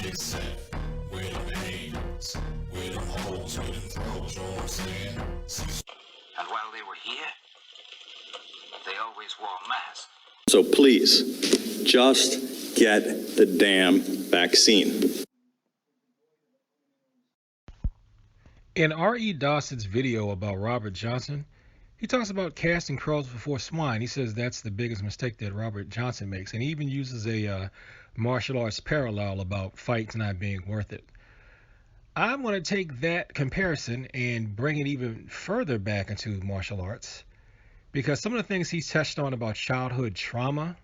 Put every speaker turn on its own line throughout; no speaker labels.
get set, where them hands, where them holes, where them throws, you know what I'm saying?
And while they were here, they always wore masks.
So please, just get the damn vaccine.
In R.E. Dawson's video about Robert Johnson, he talks about casting crows before swine. He says that's the biggest mistake that Robert Johnson makes. And he even uses a martial arts parallel about fights not being worth it. I'm going to take that comparison and bring it even further back into martial arts, because some of the things he's touched on about childhood trauma,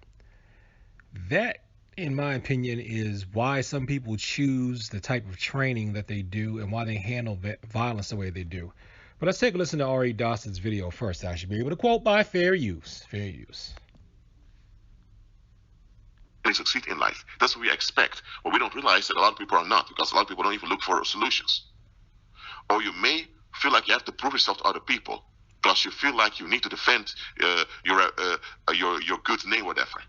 that, in my opinion, is why some people choose the type of training that they do and why they handle violence the way they do. But let's take a listen to R.E. Dawson's video first. I should be able to quote by fair use. Fair use.
They succeed in life. That's what we expect. But we don't realize that a lot of people are not, because a lot of people don't even look for solutions. Or you may feel like you have to prove yourself to other people because you feel like you need to defend your good name, whatever.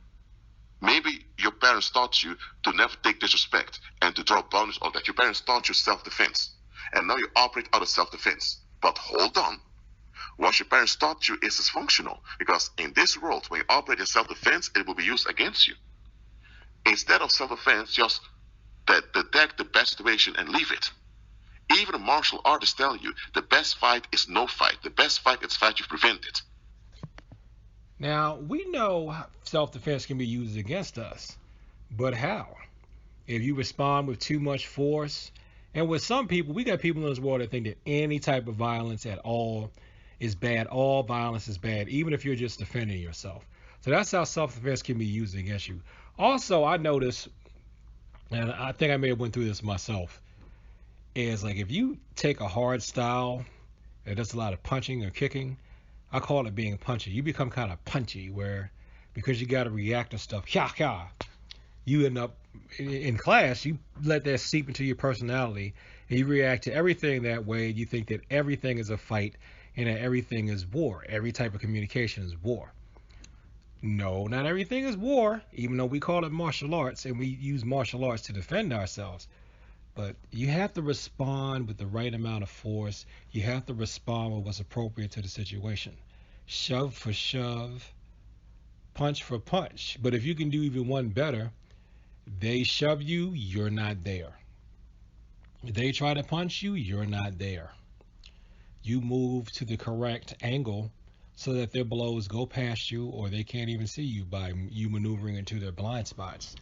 Maybe your parents taught you to never take disrespect and to draw boundaries on that. Your parents taught you self-defense, and now you operate out of self-defense. But hold on. What your parents taught you is dysfunctional, because in this world, when you operate in self-defense, it will be used against you. Instead of self-defense, just detect the best situation and leave it. Even the martial artists tell you the best fight is no fight. The best fight is fight you prevented.
Now, we know self-defense can be used against us, but how? If you respond with too much force, and with some people, we got people in this world that think that any type of violence at all is bad. All violence is bad, even if you're just defending yourself. So that's how self-defense can be used against you. Also, I noticed, and I think I may have went through this myself, is like if you take a hard style that does a lot of punching or kicking, I call it being punchy. You become kind of punchy, where because you got to react to stuff, you end up in class, you let that seep into your personality, and you react to everything that way. You think that everything is a fight and that everything is war. Every type of communication is war. No, not everything is war, even though we call it martial arts and we use martial arts to defend ourselves. But you have to respond with the right amount of force. You have to respond with what's appropriate to the situation. Shove for shove, punch for punch. But if you can do even one better, they shove you, you're not there. They try to punch you, you're not there. You move to the correct angle so that their blows go past you, or they can't even see you by you maneuvering into their blind spots.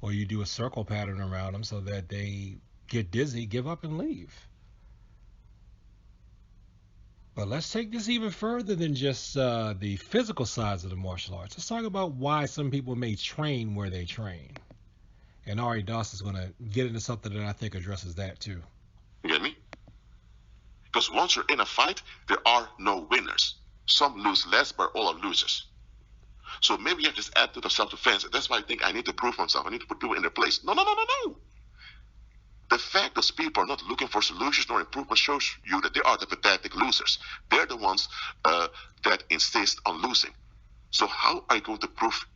Or you do a circle pattern around them so that they get dizzy, give up, and leave. But let's take this even further than just the physical sides of the martial arts. Let's talk about why some people may train where they train. And R.E. Dawson's going to get into something that I think addresses that too.
You get me? Because once you're in a fight, there are no winners. Some lose less, but all are losers. So maybe you have this attitude of self-defense. That's why I think I need to prove myself. I need to put people in their place. No. The fact those people are not looking for solutions nor improvement shows you that they are the pathetic losers. They're the ones that insist on losing. So how are you going to prove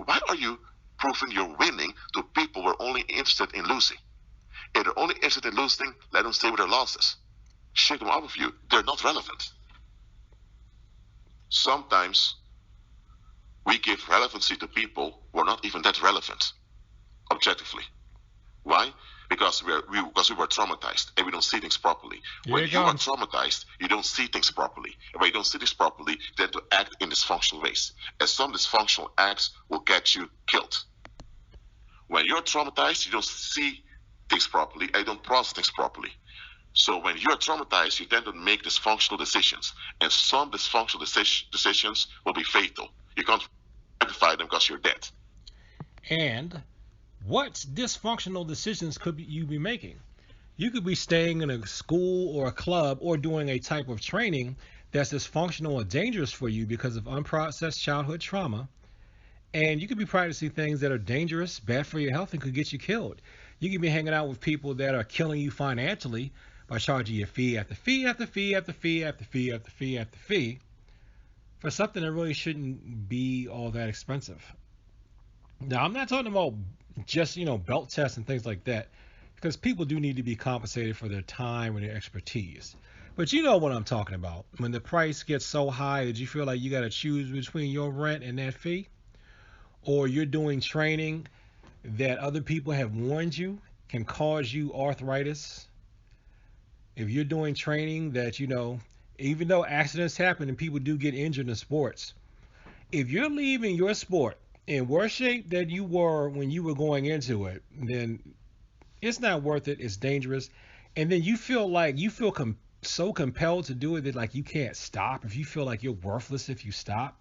why are you proving you're winning to people who are only interested in losing? If they're only interested in losing, let them stay with their losses. Shake them out of you. They're not relevant. Sometimes we give relevancy to people who are not even that relevant, objectively. Why? Because we were traumatized and we don't see things properly. When you are traumatized, you don't see things properly. And when you don't see things properly, you tend to act in dysfunctional ways. And some dysfunctional acts will get you killed. When you're traumatized, you don't see things properly and you don't process things properly. So when you're traumatized, you tend to make dysfunctional decisions. And some dysfunctional decisions will be fatal. You can't rectify them because you're dead.
And what dysfunctional decisions could you be making? You could be staying in a school or a club or doing a type of training that's dysfunctional or dangerous for you because of unprocessed childhood trauma. And you could be practicing things that are dangerous, bad for your health, and could get you killed. You could be hanging out with people that are killing you financially by charging you fee after fee after fee after fee after fee after fee after fee for something that really shouldn't be all that expensive. Now, I'm not talking about just, belt tests and things like that, because people do need to be compensated for their time and their expertise. But you know what I'm talking about. When the price gets so high that you feel like you got to choose between your rent and that fee, or you're doing training that other people have warned you can cause you arthritis. If you're doing training that, even though accidents happen and people do get injured in sports, if you're leaving your sport in worse shape than you were when you were going into it, then it's not worth it. It's dangerous. And then you feel so compelled to do it that like you can't stop. If you feel like you're worthless if you stop,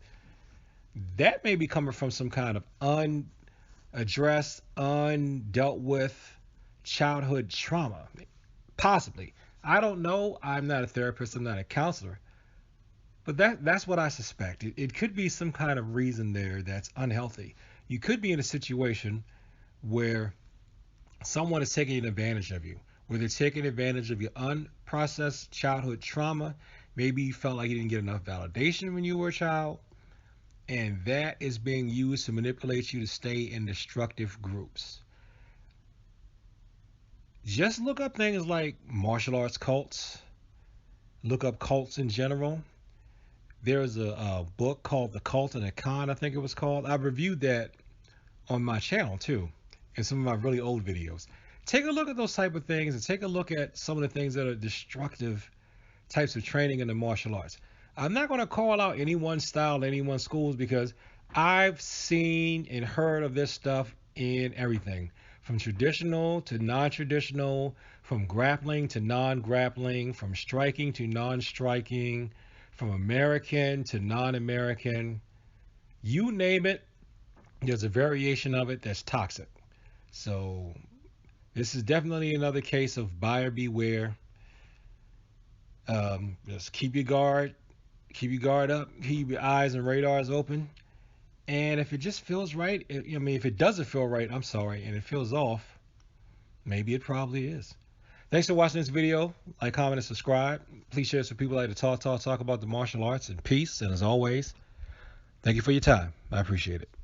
that may be coming from some kind of unaddressed, undealt with childhood trauma. Possibly. I don't know. I'm not a therapist. I'm not a counselor. But that's what I suspect. It could be some kind of reason there that's unhealthy. You could be in a situation where someone is taking advantage of you, where they're taking advantage of your unprocessed childhood trauma. Maybe you felt like you didn't get enough validation when you were a child, and that is being used to manipulate you to stay in destructive groups. Just look up things like martial arts cults. Look up cults in general. There's a book called The Cult and the Con, I think it was called. I've reviewed that on my channel too, in some of my really old videos. Take a look at those type of things and take a look at some of the things that are destructive types of training in the martial arts. I'm not going to call out any one style, any one schools, because I've seen and heard of this stuff in everything, from traditional to non-traditional, from grappling to non-grappling, from striking to non-striking, from American to non-American. You name it, there's a variation of it that's toxic. So this is definitely another case of buyer beware. Just keep your guard up, keep your eyes and radars open. And if it just feels right, if it doesn't feel right, I'm sorry, and it feels off, maybe it probably is. Thanks for watching this video. Like, comment, and subscribe. Please share this with people who like to talk about the martial arts. And peace. And as always, thank you for your time. I appreciate it.